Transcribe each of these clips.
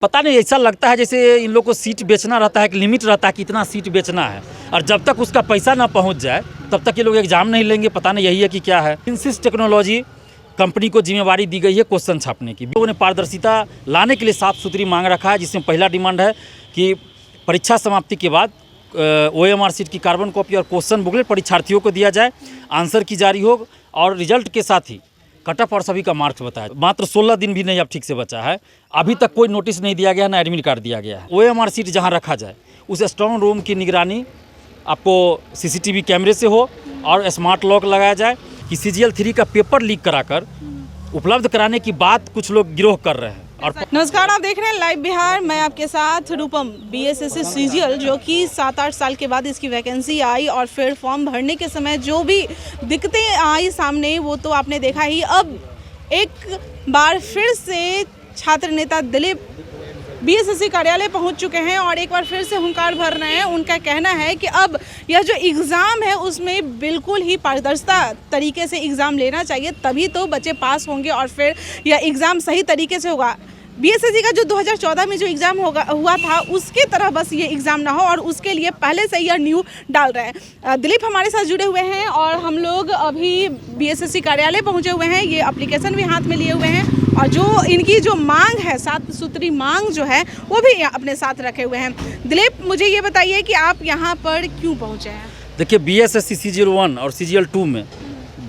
पता नहीं, ऐसा लगता है जैसे इन लोग को सीट बेचना रहता है, कि लिमिट रहता है कि इतना सीट बेचना है, और जब तक उसका पैसा ना पहुंच जाए तब तक ये लोग एग्जाम नहीं लेंगे। पता नहीं यही है कि क्या है। इनसिस टेक्नोलॉजी कंपनी को जिम्मेवारी दी गई है क्वेश्चन छापने की। लोगों ने पारदर्शिता लाने के लिए साफ सुथरी मांग रखा है, जिसमें पहला डिमांड है कि परीक्षा समाप्ति के बाद OMR सीट की कार्बन कॉपी और क्वेश्चन बुकलेट परीक्षार्थियों को दिया जाए, आंसर की जारी हो, और रिजल्ट के साथ ही कट ऑफ और सभी का मार्क्स बताया। मात्र 16 दिन भी नहीं अब ठीक से बचा है, अभी तक कोई नोटिस नहीं दिया गया, ना एडमिट कार्ड दिया गया है। OMR सीट जहां रखा जाए उस स्ट्रॉन्ग रूम की निगरानी आपको CCTV कैमरे से हो, और स्मार्ट लॉक लगाया जाए। कि CGL 3 का पेपर लीक कराकर उपलब्ध कराने की बात कुछ लोग गिरोह कर रहे हैं। और नमस्कार, आप देख रहे हैं लाइव बिहार। मैं आपके साथ रूपम। BSSC CGL जो कि 7-8 साल के बाद इसकी वैकेंसी आई, और फिर फॉर्म भरने के समय जो भी दिक्कतें आई सामने वो तो आपने देखा ही। अब एक बार फिर से छात्र नेता दिलीप BSSC कार्यालय पहुंच चुके हैं और एक बार फिर से हुंकार भर रहे हैं। उनका कहना है कि अब यह जो एग्ज़ाम है उसमें बिल्कुल ही पारदर्शिता तरीके से एग्ज़ाम लेना चाहिए, तभी तो बच्चे पास होंगे और फिर यह एग्ज़ाम सही तरीके से होगा। BSSC का जो 2014 में जो एग्ज़ाम हुआ था उसके तरह बस ये एग्ज़ाम ना हो, और उसके लिए पहले से यह न्यू डाल रहे हैं। दिलीप हमारे साथ जुड़े हुए हैं और हम लोग अभी BSSC कार्यालय पहुंचे हुए हैं। ये एप्लीकेशन भी हाथ में लिए हुए हैं, और जो इनकी जो मांग है, साफ सुथरी मांग जो है, वो भी अपने साथ रखे हुए हैं। दिलीप, मुझे ये बताइए कि आप यहाँ पर क्यों पहुँचे हैं? देखिए, BSSC CGL 1 और CGL 2 में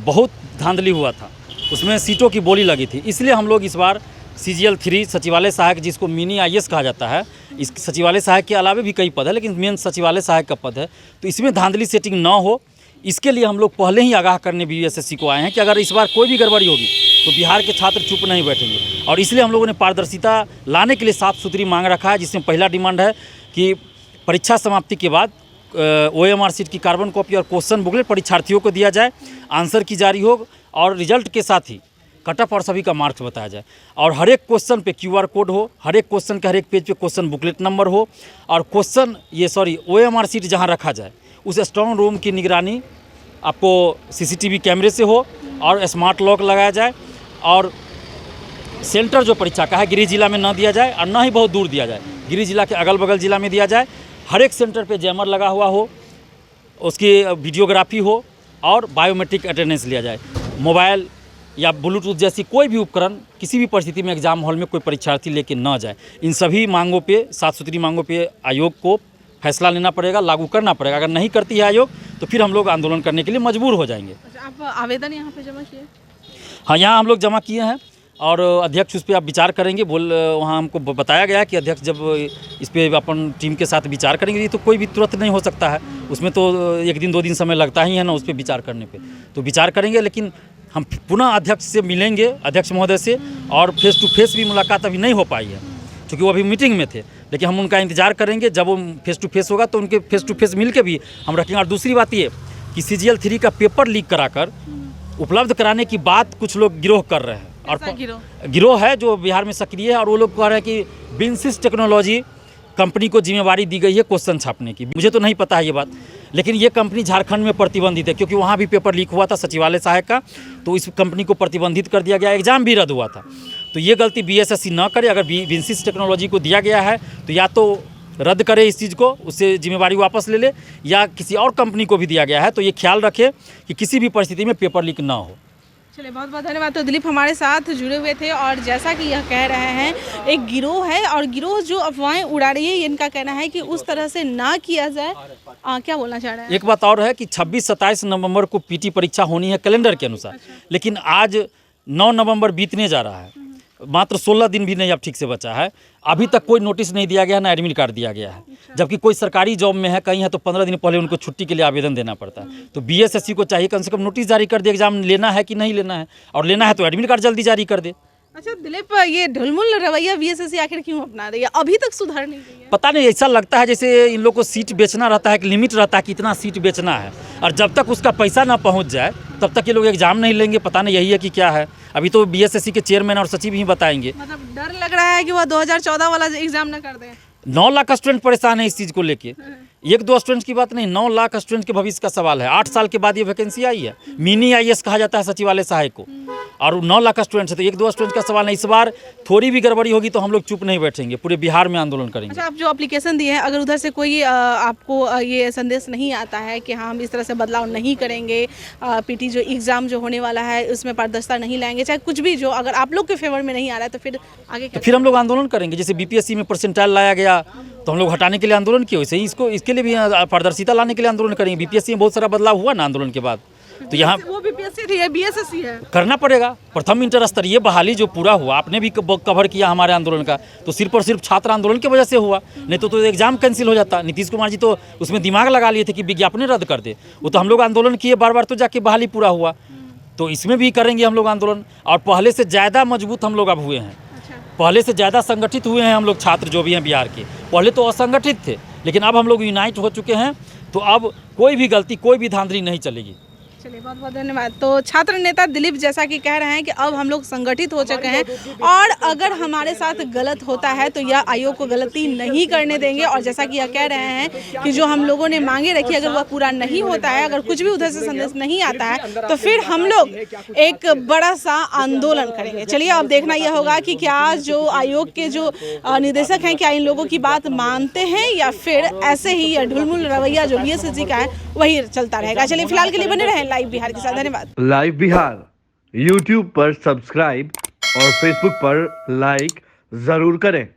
बहुत धांधली हुआ था, उसमें सीटों की बोली लगी थी। इसलिए हम लोग इस बार CGL 3 सचिवालय सहायक, जिसको मिनी IAS कहा जाता है, इस सचिवालय सहायक के अलावा भी कई पद है, लेकिन मेन सचिवालय सहायक का पद है, तो इसमें धांधली सेटिंग ना हो, इसके लिए हम लोग पहले ही आगाह करने BSSC को आए हैं कि अगर इस बार कोई भी गड़बड़ी होगी तो बिहार के छात्र चुप नहीं बैठेंगे। और इसलिए हम लोगों ने पारदर्शिता लाने के लिए साफ सुथरी मांग रखा है, जिसमें पहला डिमांड है कि परीक्षा समाप्ति के बाद OMR सीट की कार्बन कॉपी और क्वेश्चन बुकलेट परीक्षार्थियों को दिया जाए, आंसर की जारी हो, और रिजल्ट के साथ ही कट ऑफ और सभी का मार्क्स बताया जाए, और हर एक क्वेश्चन पे QR कोड हो, हर एक क्वेश्चन के हर एक पेज पे क्वेश्चन बुकलेट नंबर हो, और OMR सीट जहां रखा जाए उस स्ट्रॉन्ग रूम की निगरानी आपको CCTV कैमरे से हो, और स्मार्ट लॉक लगाया जाए, और सेंटर जो परीक्षा का है गृह जिला में न दिया जाए, और ना ही बहुत दूर दिया जाए, गृह जिला के अगल बगल जिला में दिया जाए। हर एक सेंटर पे जैमर लगा हुआ हो, उसकी वीडियोग्राफी हो, और बायोमेट्रिक अटेंडेंस लिया जाए। मोबाइल या ब्लूटूथ जैसी कोई भी उपकरण किसी भी परिस्थिति में एग्जाम हॉल में कोई परीक्षार्थी लेके न जाए। इन सभी मांगों पे, साफ सुथरी मांगों पे आयोग को फैसला लेना पड़ेगा, लागू करना पड़ेगा। अगर नहीं करती है आयोग तो फिर हम लोग आंदोलन करने के लिए मजबूर हो जाएंगे। अच्छा, आप आवेदन यहाँ पे जमा किए? हाँ, यहाँ हम लोग जमा किए हैं, और अध्यक्ष उस पर आप विचार करेंगे। वहाँ हमको बताया गया कि अध्यक्ष जब इस पर अपन टीम के साथ विचार करेंगे, तो कोई भी तुरंत नहीं हो सकता है, उसमें तो 1 दिन 2 दिन समय लगता ही है ना उस पर विचार करने पे। तो विचार करेंगे, लेकिन हम पुनः अध्यक्ष से मिलेंगे, अध्यक्ष महोदय से, और फेस टू फेस भी मुलाकात अभी नहीं हो पाई है क्योंकि वो अभी मीटिंग में थे, लेकिन हम उनका इंतजार करेंगे। जब वो फेस टू फेस होगा तो उनके फेस टू फेस मिल के भी हम रखेंगे। और दूसरी बात ये कि CGL 3 का पेपर लीक कराकर उपलब्ध कराने की बात कुछ लोग गिरोह कर रहे हैं, और गिरोह है जो बिहार में सक्रिय है, और वो लोग कह रहे हैं कि इनसिस टेक्नोलॉजी कंपनी को जिम्मेवारी दी गई है क्वेश्चन छापने की। मुझे तो नहीं पता है ये बात, लेकिन ये कंपनी झारखंड में प्रतिबंधित है, क्योंकि वहाँ भी पेपर लीक हुआ था सचिवालय सहायक का, तो इस कंपनी को प्रतिबंधित कर दिया गया, एग्जाम भी रद्द हुआ था। तो ये गलती BSSC न करे। अगर इनसिस टेक्नोलॉजी को दिया गया है तो या तो रद्द करे इस चीज़ को, उससे जिम्मेवारी वापस ले ले, या किसी और कंपनी को भी दिया गया है तो ये ख्याल रखे कि किसी भी परिस्थिति में पेपर लीक ना हो। चलिए, बहुत बहुत धन्यवाद। तो दिलीप हमारे साथ जुड़े हुए थे, और जैसा कि यह कह रहे हैं, एक गिरोह है, और गिरोह जो अफवाहें उड़ा रही है, इनका कहना है कि उस तरह से ना किया जाए। क्या बोलना चाह रहे हैं? एक बात और है कि 26-27 नवंबर को PT परीक्षा होनी है कैलेंडर के अनुसार। अच्छा। लेकिन आज 9 नवंबर बीतने जा रहा है, मात्र 16 दिन भी नहीं अब ठीक से बचा है, अभी तक कोई नोटिस नहीं दिया गया, ना एडमिट कार्ड दिया गया है। जबकि कोई सरकारी जॉब में है, कहीं है, तो 15 दिन पहले उनको छुट्टी के लिए आवेदन देना पड़ता है। तो BSSC को चाहिए कम से कम नोटिस जारी कर दे, एग्जाम लेना है कि नहीं लेना है, और लेना है तो एडमिट कार्ड जल्दी जारी कर दे। अच्छा दिलीप, ये ढुलमुल रवैया BSSC आखिर क्यों अपना रही है? अभी तक सुधार नहीं हुई है। पता नहीं, ऐसा लगता है जैसे इन लोग को सीट बेचना रहता है, कि लिमिट रहता है कि इतना सीट बेचना है, और जब तक उसका पैसा ना पहुंच जाए तब तक ये लोग एग्जाम नहीं लेंगे। पता नहीं यही है कि क्या है। अभी तो BSSC के चेयरमैन और सचिव ही बताएंगे। मतलब डर लग रहा है कि वह 2014 वाला एग्जाम ना कर दें। 9 लाख स्टूडेंट परेशान है इस चीज़ को लेके। एक दो स्टूडेंट्स की बात नहीं, 9 लाख स्टूडेंट के भविष्य का सवाल है। 8 साल के बाद ये वैकेंसी आई है। मिनी IAS कहा जाता है सचिवालय सहायक को, और 9 लाख स्टूडेंट्स है, तो एक दो स्टूडेंट्स का सवाल नहीं। इस बार थोड़ी भी गड़बड़ी होगी तो हम लोग चुप नहीं बैठेंगे, पूरे बिहार में आंदोलन करेंगे। अच्छा, आप जो एप्लीकेशन दिए हैं, अगर उधर से कोई आपको ये संदेश नहीं आता है कि हम इस तरह से बदलाव नहीं करेंगे, PT जो एग्ज़ाम जो होने वाला है उसमें पारदर्शिता नहीं लाएंगे, चाहे कुछ भी जो अगर आप लोग के फेवर में नहीं आ रहा है, तो फिर आगे तो फिर हम लोग आंदोलन करेंगे। जैसे BPSC में परसेंटाइल लाया गया तो हम लोग हटाने के लिए आंदोलन किए, वैसे ही इसके लिए भी पारदर्शिता लाने के लिए आंदोलन करेंगे। BPSC में बहुत सारा बदलाव हुआ ना आंदोलन के बाद, तो यहाँ वो BPSC थी, BSSC है, करना पड़ेगा। प्रथम इंटर स्तरीय बहाली जो पूरा हुआ, आपने भी कवर किया हमारे आंदोलन का, तो सिर्फ और सिर्फ छात्र आंदोलन की वजह से हुआ, नहीं तो एग्जाम कैंसिल हो जाता। नीतीश कुमार जी तो उसमें दिमाग लगा लिए थे कि विज्ञापन रद्द कर दे, वो तो हम लोग आंदोलन किए बार बार, तो जाके बहाली पूरा हुआ। तो इसमें भी करेंगे हम लोग आंदोलन, और पहले से ज़्यादा मजबूत हम लोग अब हुए हैं, पहले से ज़्यादा संगठित हुए हैं हम लोग। छात्र जो भी हैं बिहार के, पहले तो असंगठित थे, लेकिन अब हम लोग यूनाइट हो चुके हैं, तो अब कोई भी गलती, कोई भी धांधली नहीं चलेगी। चलिए, बहुत बहुत धन्यवाद। तो छात्र नेता दिलीप जैसा कि कह रहे हैं कि अब हम लोग संगठित हो चुके हैं, और अगर हमारे साथ गलत होता है तो यह आयोग को गलती नहीं करने देंगे। और जैसा कि यह कह रहे हैं कि जो हम लोगों ने मांगे रखी, अगर वह पूरा नहीं होता है, अगर कुछ भी उधर से संदेश नहीं आता है, तो फिर हम लोग एक बड़ा सा आंदोलन करेंगे। चलिए, अब देखना यह होगा कि क्या जो आयोग के जो निदेशक हैं, क्या इन लोगों की बात मानते हैं, या फिर ऐसे ही यह ढुलमुल रवैया जो BSSC का है वही चलता रहेगा। चलिए, फिलहाल के लिए बने रहें लाइव बिहार के साथ। धन्यवाद। लाइव बिहार YouTube पर सब्सक्राइब और Facebook पर लाइक जरूर करें।